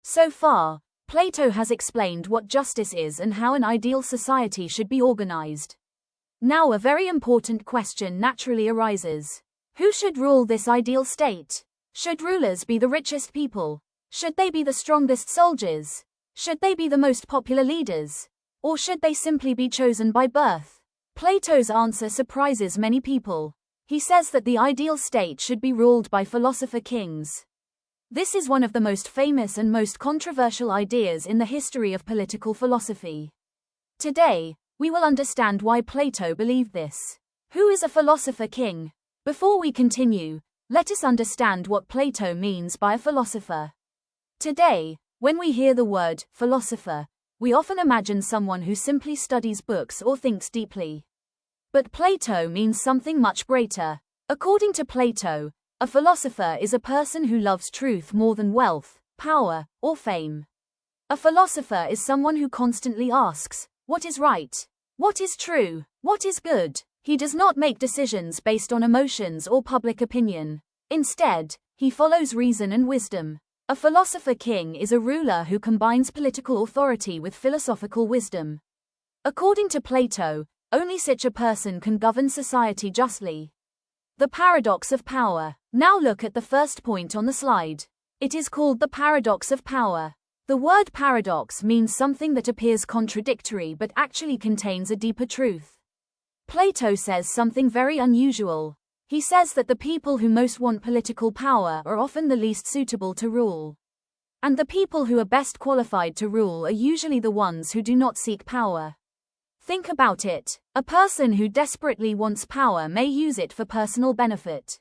So far, Plato has explained what justice is and how an ideal society should be organized. Now a very important question naturally arises. Who should rule this ideal state? Should rulers be the richest people? Should they be the strongest soldiers? Should they be the most popular leaders? Or should they simply be chosen by birth? Plato's answer surprises many people. He says that the ideal state should be ruled by philosopher kings. This is one of the most famous and most controversial ideas in the history of political philosophy. Today, we will understand why Plato believed this. Who is a philosopher king? Before we continue, let us understand what Plato means by a philosopher. Today, when we hear the word philosopher, we often imagine someone who simply studies books or thinks deeply. But Plato means something much greater. According to Plato, a philosopher is a person who loves truth more than wealth, power, or fame. A philosopher is someone who constantly asks, what is right? What is true? What is good? He does not make decisions based on emotions or public opinion. Instead, he follows reason and wisdom. A philosopher king is a ruler who combines political authority with philosophical wisdom. According to Plato, only such a person can govern society justly. The paradox of power. Now look at the first point on the slide. It is called the paradox of power. The word paradox means something that appears contradictory but actually contains a deeper truth. Plato says something very unusual. He says that the people who most want political power are often the least suitable to rule. And the people who are best qualified to rule are usually the ones who do not seek power. Think about it. A person who desperately wants power may use it for personal benefit.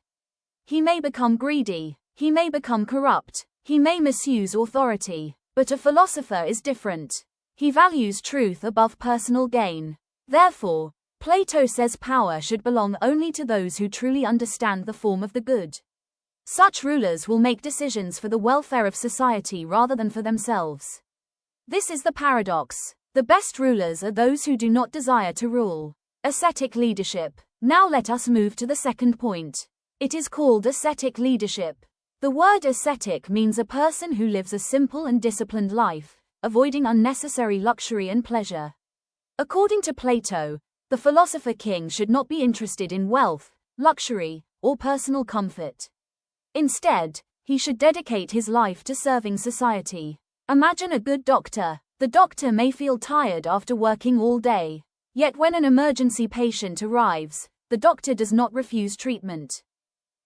He may become greedy, he may become corrupt, he may misuse authority, but a philosopher is different. He values truth above personal gain. Therefore, Plato says power should belong only to those who truly understand the form of the good. Such rulers will make decisions for the welfare of society rather than for themselves. This is the paradox. The best rulers are those who do not desire to rule. Ascetic leadership. Now let us move to the second point. It is called ascetic leadership. The word ascetic means a person who lives a simple and disciplined life, avoiding unnecessary luxury and pleasure. According to Plato, the philosopher king should not be interested in wealth, luxury, or personal comfort. Instead, he should dedicate his life to serving society. Imagine a good doctor. The doctor may feel tired after working all day. Yet when an emergency patient arrives, the doctor does not refuse treatment.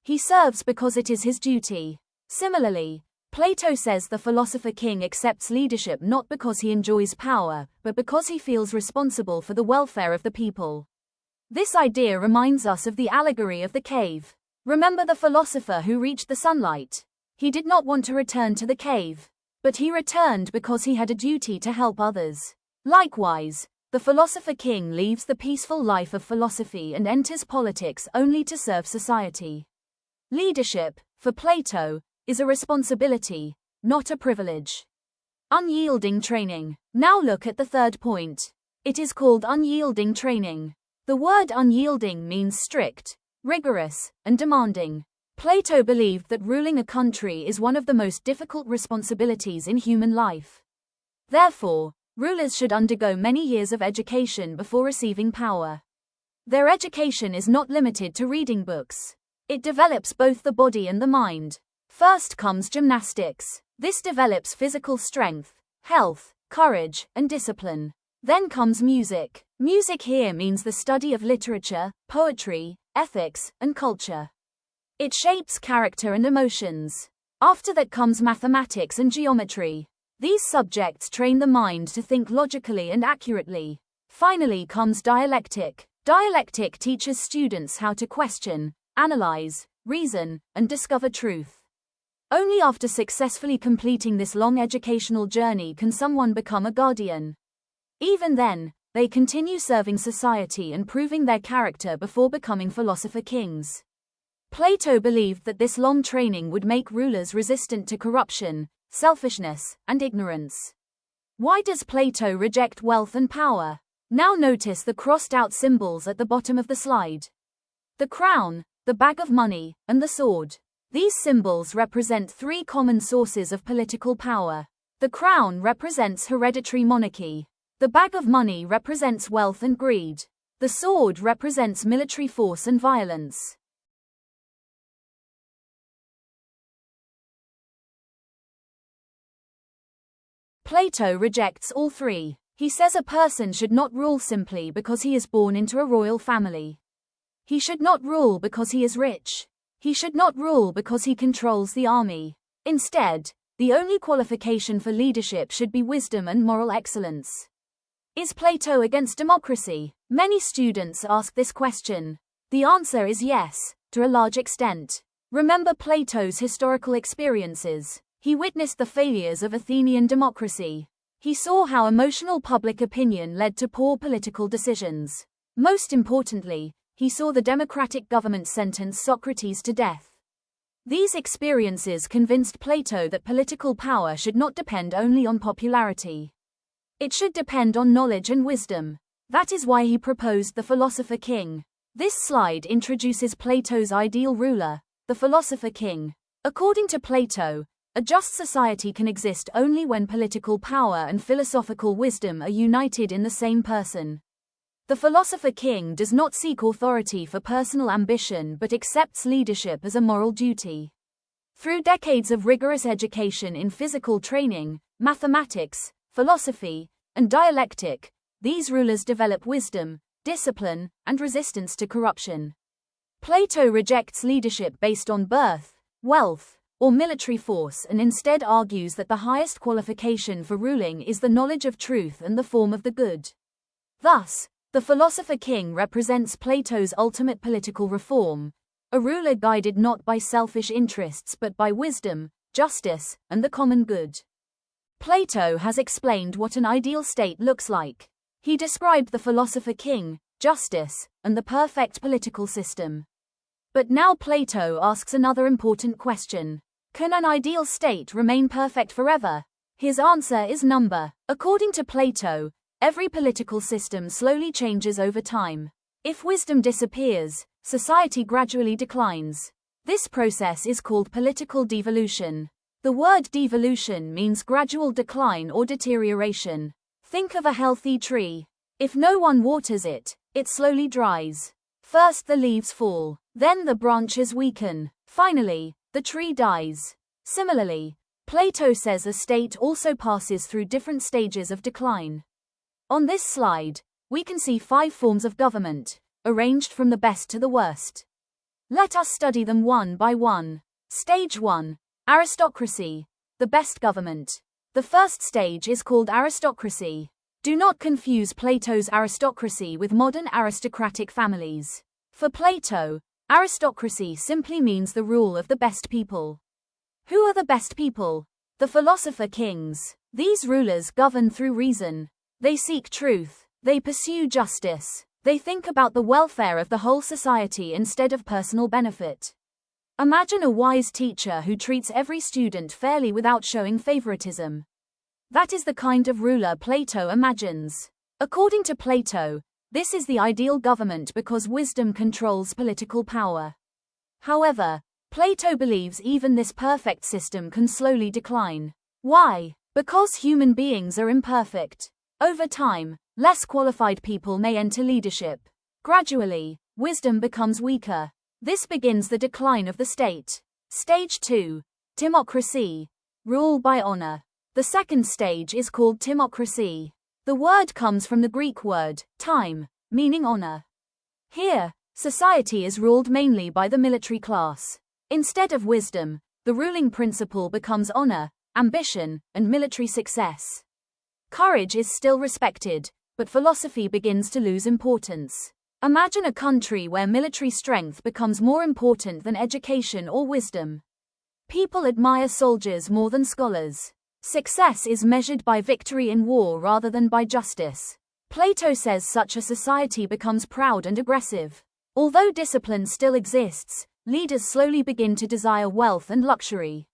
He serves because it is his duty. Similarly, Plato says the philosopher king accepts leadership not because he enjoys power, but because he feels responsible for the welfare of the people. This idea reminds us of the allegory of the cave. Remember the philosopher who reached the sunlight? He did not want to return to the cave, but he returned because he had a duty to help others. Likewise, the philosopher king leaves the peaceful life of philosophy and enters politics only to serve society. Leadership, for Plato, is a responsibility, not a privilege. Unyielding training. Now look at the third point. It is called unyielding training. The word unyielding means strict, rigorous, and demanding. Plato believed that ruling a country is one of the most difficult responsibilities in human life. Therefore, rulers should undergo many years of education before receiving power. Their education is not limited to reading books. It develops both the body and the mind. First comes gymnastics. This develops physical strength, health, courage, and discipline. Then comes music. Music here means the study of literature, poetry, ethics, and culture. It shapes character and emotions. After that comes mathematics and geometry. These subjects train the mind to think logically and accurately. Finally comes dialectic. Dialectic teaches students how to question, analyze, reason, and discover truth. Only after successfully completing this long educational journey can someone become a guardian. Even then, they continue serving society and proving their character before becoming philosopher kings. Plato believed that this long training would make rulers resistant to corruption, selfishness, and ignorance. Why does Plato reject wealth and power? Now notice the crossed-out symbols at the bottom of the slide. The crown, the bag of money, and the sword. These symbols represent three common sources of political power. The crown represents hereditary monarchy. The bag of money represents wealth and greed. The sword represents military force and violence. Plato rejects all three. He says a person should not rule simply because he is born into a royal family. He should not rule because he is rich. He should not rule because he controls the army. Instead, the only qualification for leadership should be wisdom and moral excellence. Is Plato against democracy? Many students ask this question. The answer is yes, to a large extent. Remember Plato's historical experiences. He witnessed the failures of Athenian democracy. He saw how emotional public opinion led to poor political decisions. Most importantly, he saw the democratic government sentence Socrates to death. These experiences convinced Plato that political power should not depend only on popularity. It should depend on knowledge and wisdom. That is why he proposed the philosopher king. This slide introduces Plato's ideal ruler, the philosopher king. According to Plato, a just society can exist only when political power and philosophical wisdom are united in the same person. The philosopher king does not seek authority for personal ambition but accepts leadership as a moral duty. Through decades of rigorous education in physical training, mathematics, philosophy, and dialectic, these rulers develop wisdom, discipline, and resistance to corruption. Plato rejects leadership based on birth, wealth, or military force and instead argues that the highest qualification for ruling is the knowledge of truth and the form of the good. Thus, the philosopher king represents Plato's ultimate political reform, a ruler guided not by selfish interests but by wisdom, justice, and the common good. Plato has explained what an ideal state looks like. He described the philosopher king, justice, and the perfect political system. But now Plato asks another important question. Can an ideal state remain perfect forever? His answer is number. According to Plato, every political system slowly changes over time. If wisdom disappears, society gradually declines. This process is called political devolution. The word devolution means gradual decline or deterioration. Think of a healthy tree. If no one waters it, it slowly dries. First the leaves fall, then the branches weaken. Finally, the tree dies. Similarly, Plato says a state also passes through different stages of decline. On this slide, we can see 5 forms of government, arranged from the best to the worst. Let us study them one by one. Stage 1. Aristocracy, the best government. The first stage is called aristocracy. Do not confuse Plato's aristocracy with modern aristocratic families. For Plato, aristocracy simply means the rule of the best people. Who are the best people? The philosopher kings. These rulers govern through reason. They seek truth. They pursue justice. They think about the welfare of the whole society instead of personal benefit. Imagine a wise teacher who treats every student fairly without showing favoritism. That is the kind of ruler Plato imagines. According to Plato, this is the ideal government because wisdom controls political power. However, Plato believes even this perfect system can slowly decline. Why? Because human beings are imperfect. Over time, less qualified people may enter leadership. Gradually, wisdom becomes weaker. This begins the decline of the state. Stage 2. Timocracy. Rule by honor. The second stage is called timocracy. The word comes from the Greek word, time, meaning honor. Here, society is ruled mainly by the military class. Instead of wisdom, the ruling principle becomes honor, ambition, and military success. Courage is still respected, but philosophy begins to lose importance. Imagine a country where military strength becomes more important than education or wisdom. People admire soldiers more than scholars. Success is measured by victory in war rather than by justice. Plato says such a society becomes proud and aggressive. Although discipline still exists, leaders slowly begin to desire wealth and luxury.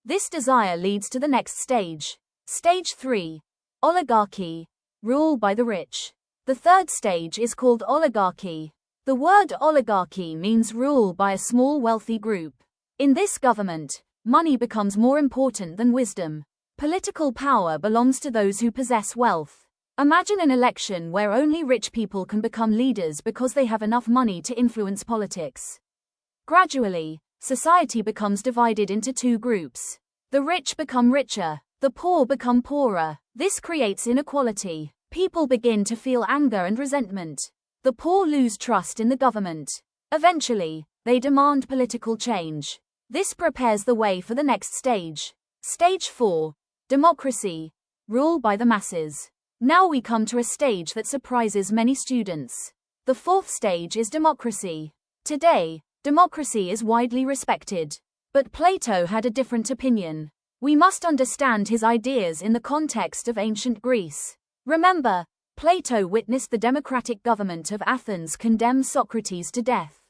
This desire leads to the next stage. Stage 3. Oligarchy. Rule by the rich. The third stage is called oligarchy. The word oligarchy means rule by a small wealthy group. In this government, money becomes more important than wisdom. Political power belongs to those who possess wealth. Imagine an election where only rich people can become leaders because they have enough money to influence politics. Gradually, society becomes divided into two groups. The rich become richer, the poor become poorer. This creates inequality. People begin to feel anger and resentment. The poor lose trust in the government. Eventually, they demand political change. This prepares the way for the next stage. Stage 4. Democracy. Rule by the masses. Now we come to a stage that surprises many students. The fourth stage is democracy. Today, democracy is widely respected. But Plato had a different opinion. We must understand his ideas in the context of ancient Greece. Remember, Plato witnessed the democratic government of Athens condemn Socrates to death.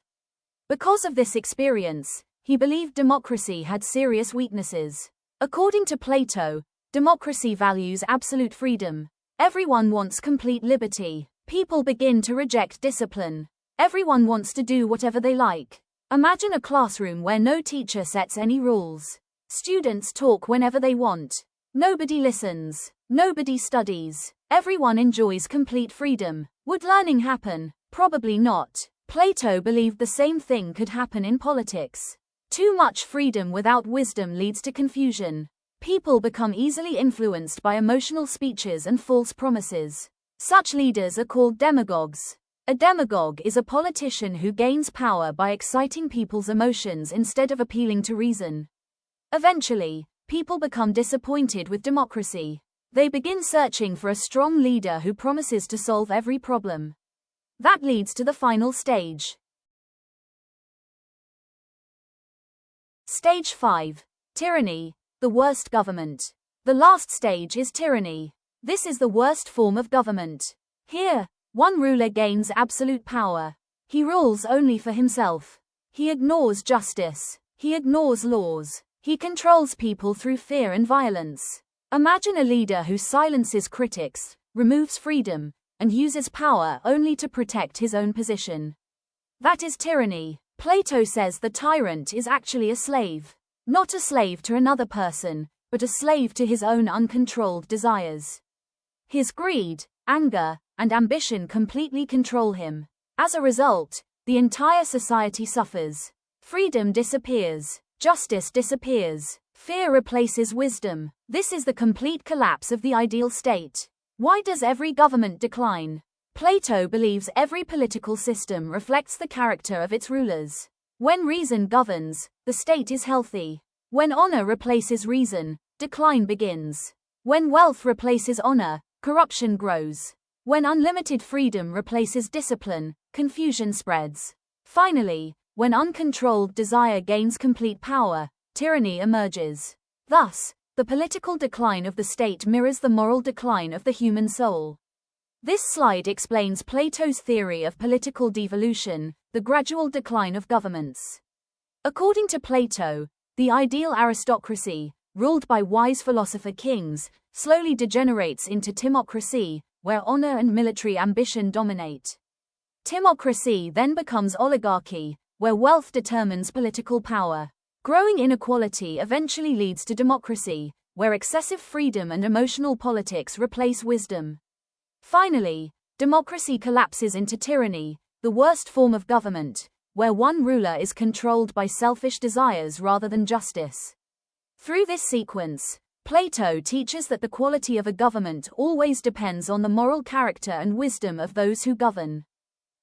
Because of this experience, he believed democracy had serious weaknesses. According to Plato, democracy values absolute freedom. Everyone wants complete liberty. People begin to reject discipline. Everyone wants to do whatever they like. Imagine a classroom where no teacher sets any rules. Students talk whenever they want. Nobody listens. Nobody studies. Everyone enjoys complete freedom. Would learning happen? Probably not. Plato believed the same thing could happen in politics. Too much freedom without wisdom leads to confusion. People become easily influenced by emotional speeches and false promises. Such leaders are called demagogues. A demagogue is a politician who gains power by exciting people's emotions instead of appealing to reason. Eventually, people become disappointed with democracy. They begin searching for a strong leader who promises to solve every problem. That leads to the final stage. Stage 5. Tyranny, the worst government. The last stage is tyranny. This is the worst form of government. Here, one ruler gains absolute power. He rules only for himself. He ignores justice. He ignores laws. He controls people through fear and violence. Imagine a leader who silences critics, removes freedom, and uses power only to protect his own position. That is tyranny. Plato says the tyrant is actually a slave. Not a slave to another person, but a slave to his own uncontrolled desires. His greed, anger, and ambition completely control him. As a result, the entire society suffers. Freedom disappears. Justice disappears. Fear replaces wisdom. This is the complete collapse of the ideal state. Why does every government decline? Plato believes every political system reflects the character of its rulers. When reason governs, the state is healthy. When honor replaces reason, decline begins. When wealth replaces honor, corruption grows. When unlimited freedom replaces discipline, confusion spreads. Finally, when uncontrolled desire gains complete power, tyranny emerges. Thus, the political decline of the state mirrors the moral decline of the human soul. This slide explains Plato's theory of political devolution, the gradual decline of governments. According to Plato, the ideal aristocracy, ruled by wise philosopher kings, slowly degenerates into timocracy, where honor and military ambition dominate. Timocracy then becomes oligarchy, where wealth determines political power. Growing inequality eventually leads to democracy, where excessive freedom and emotional politics replace wisdom. Finally, democracy collapses into tyranny, the worst form of government, where one ruler is controlled by selfish desires rather than justice. Through this sequence, Plato teaches that the quality of a government always depends on the moral character and wisdom of those who govern.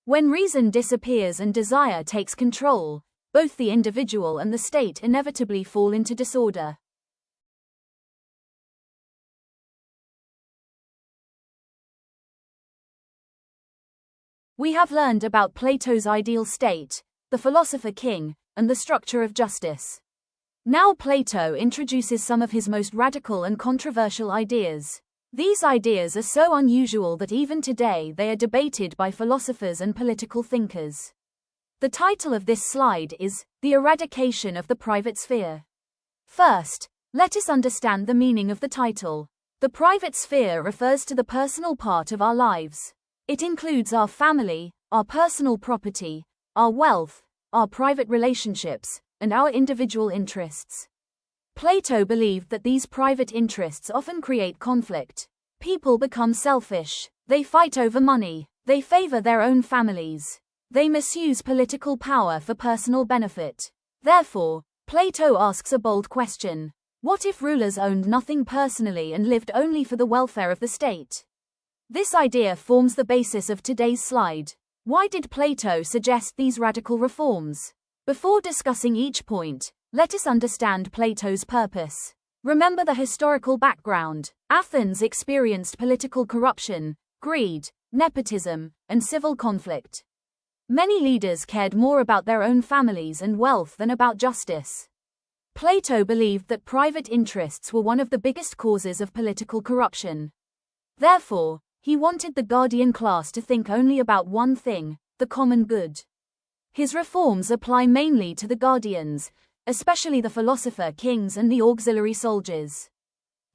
When reason disappears and desire takes control, both the individual and the state inevitably fall into disorder. We have learned about Plato's ideal state, the philosopher king, and the structure of justice. Now Plato introduces some of his most radical and controversial ideas. These ideas are so unusual that even today they are debated by philosophers and political thinkers. The title of this slide is The Eradication of the Private Sphere. First, let us understand the meaning of the title. The private sphere refers to the personal part of our lives. It includes our family, our personal property, our wealth, our private relationships, and our individual interests. Plato believed that these private interests often create conflict. People become selfish. They fight over money. They favor their own families. They misuse political power for personal benefit. Therefore, Plato asks a bold question. What if rulers owned nothing personally and lived only for the welfare of the state? This idea forms the basis of today's slide. Why did Plato suggest these radical reforms? Before discussing each point, let us understand Plato's purpose. Remember the historical background. Athens experienced political corruption, greed, nepotism, and civil conflict. Many leaders cared more about their own families and wealth than about justice. Plato believed that private interests were one of the biggest causes of political corruption. Therefore, he wanted the guardian class to think only about one thing, the common good. His reforms apply mainly to the guardians, especially the philosopher kings and the auxiliary soldiers.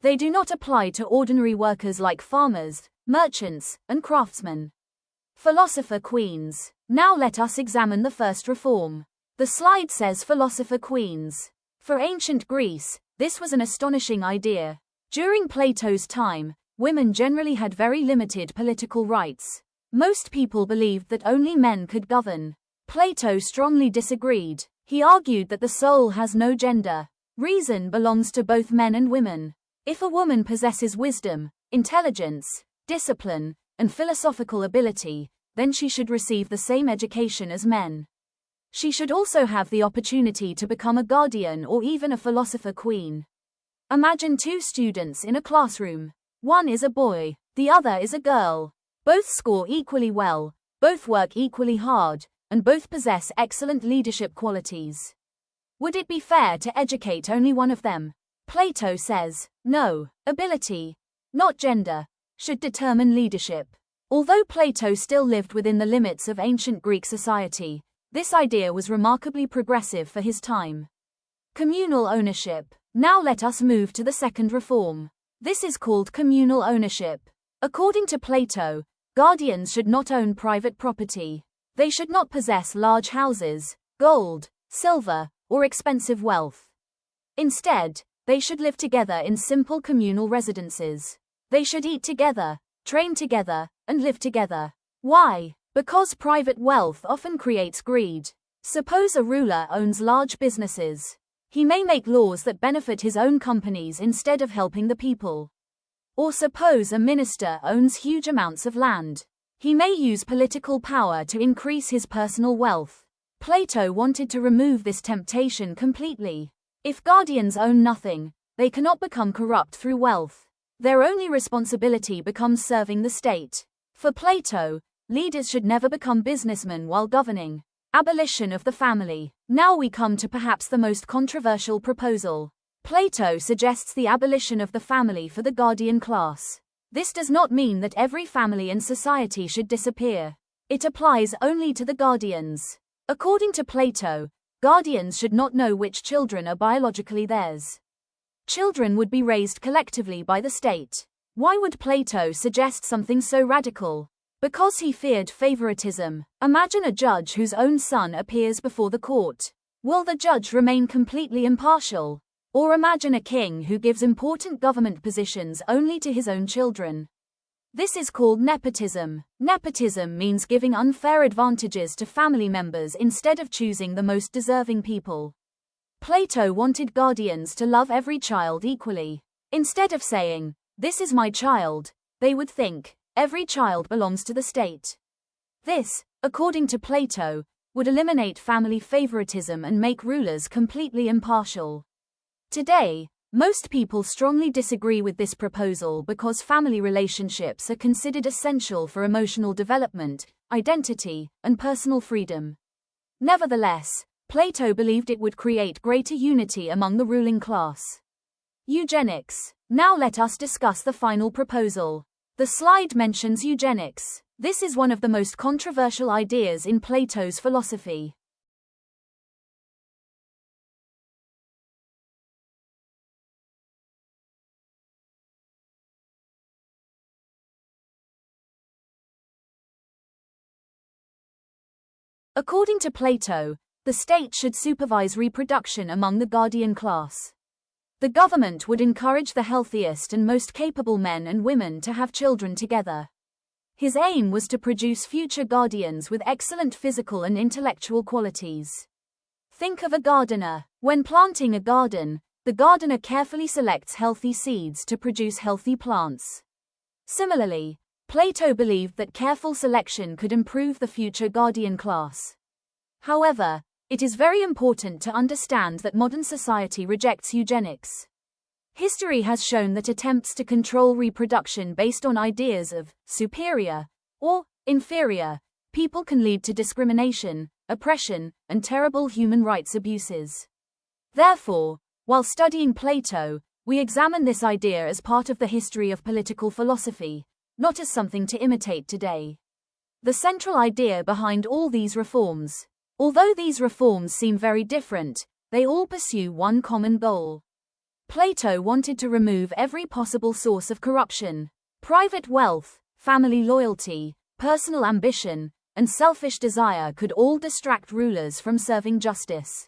They do not apply to ordinary workers like farmers, merchants, and craftsmen. Philosopher queens. Now let us examine the first reform. The slide says philosopher queens. For ancient Greece, this was an astonishing idea. During Plato's time, women generally had very limited political rights. Most people believed that only men could govern. Plato strongly disagreed. He argued that the soul has no gender. Reason belongs to both men and women. If a woman possesses wisdom, intelligence, discipline, and philosophical ability, then she should receive the same education as men. She should also have the opportunity to become a guardian or even a philosopher queen. Imagine two students in a classroom. One is a boy, the other is a girl. Both score equally well, both work equally hard, and both possess excellent leadership qualities. Would it be fair to educate only one of them? Plato says, no, ability, not gender, should determine leadership. Although Plato still lived within the limits of ancient Greek society, this idea was remarkably progressive for his time. Communal ownership. Now let us move to the second reform. This is called communal ownership. According to Plato, guardians should not own private property. They should not possess large houses, gold, silver, or expensive wealth. Instead, they should live together in simple communal residences. They should eat together, train together, and live together. Why? Because private wealth often creates greed. Suppose a ruler owns large businesses. He may make laws that benefit his own companies instead of helping the people. Or suppose a minister owns huge amounts of land. He may use political power to increase his personal wealth. Plato wanted to remove this temptation completely. If guardians own nothing, they cannot become corrupt through wealth. Their only responsibility becomes serving the state. For Plato, leaders should never become businessmen while governing. Abolition of the family. Now we come to perhaps the most controversial proposal. Plato suggests the abolition of the family for the guardian class. This does not mean that every family in society should disappear. It applies only to the guardians. According to Plato, guardians should not know which children are biologically theirs. Children would be raised collectively by the state. Why would Plato suggest something so radical? Because he feared favoritism. Imagine a judge whose own son appears before the court. Will the judge remain completely impartial? Or imagine a king who gives important government positions only to his own children. This is called nepotism. Nepotism means giving unfair advantages to family members instead of choosing the most deserving people. Plato wanted guardians to love every child equally. Instead of saying, "This is my child," they would think, "Every child belongs to the state." This, according to Plato, would eliminate family favoritism and make rulers completely impartial. Today, most people strongly disagree with this proposal because family relationships are considered essential for emotional development, identity, and personal freedom. Nevertheless, Plato believed it would create greater unity among the ruling class. Eugenics. Now let us discuss the final proposal. The slide mentions eugenics. This is one of the most controversial ideas in Plato's philosophy. According to Plato, the state should supervise reproduction among the guardian class. The government would encourage the healthiest and most capable men and women to have children together. His aim was to produce future guardians with excellent physical and intellectual qualities. Think of a gardener. When planting a garden, the gardener carefully selects healthy seeds to produce healthy plants. Similarly, Plato believed that careful selection could improve the future guardian class. However, it is very important to understand that modern society rejects eugenics. History has shown that attempts to control reproduction based on ideas of superior or inferior people can lead to discrimination, oppression, and terrible human rights abuses. Therefore, while studying Plato, we examine this idea as part of the history of political philosophy, not as something to imitate today. The central idea behind all these reforms, although these reforms seem very different, they all pursue one common goal. Plato wanted to remove every possible source of corruption. Private wealth, family loyalty, personal ambition, and selfish desire could all distract rulers from serving justice.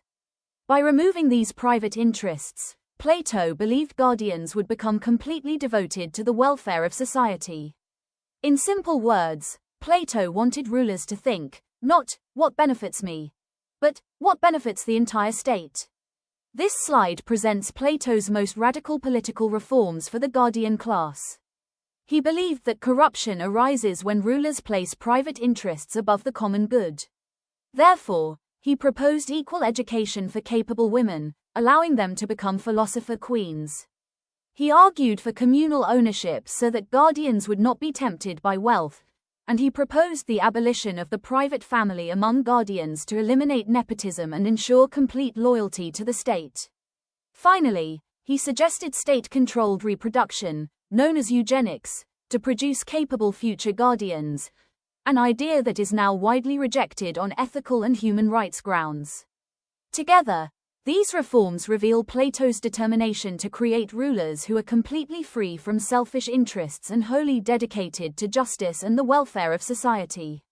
By removing these private interests, Plato believed guardians would become completely devoted to the welfare of society. In simple words, Plato wanted rulers to think, not, what benefits me, but, what benefits the entire state. This slide presents Plato's most radical political reforms for the guardian class. He believed that corruption arises when rulers place private interests above the common good. Therefore, he proposed equal education for capable women, allowing them to become philosopher queens. He argued for communal ownership so that guardians would not be tempted by wealth, and he proposed the abolition of the private family among guardians to eliminate nepotism and ensure complete loyalty to the state. Finally, he suggested state-controlled reproduction, known as eugenics, to produce capable future guardians, an idea that is now widely rejected on ethical and human rights grounds. Together, these reforms reveal Plato's determination to create rulers who are completely free from selfish interests and wholly dedicated to justice and the welfare of society.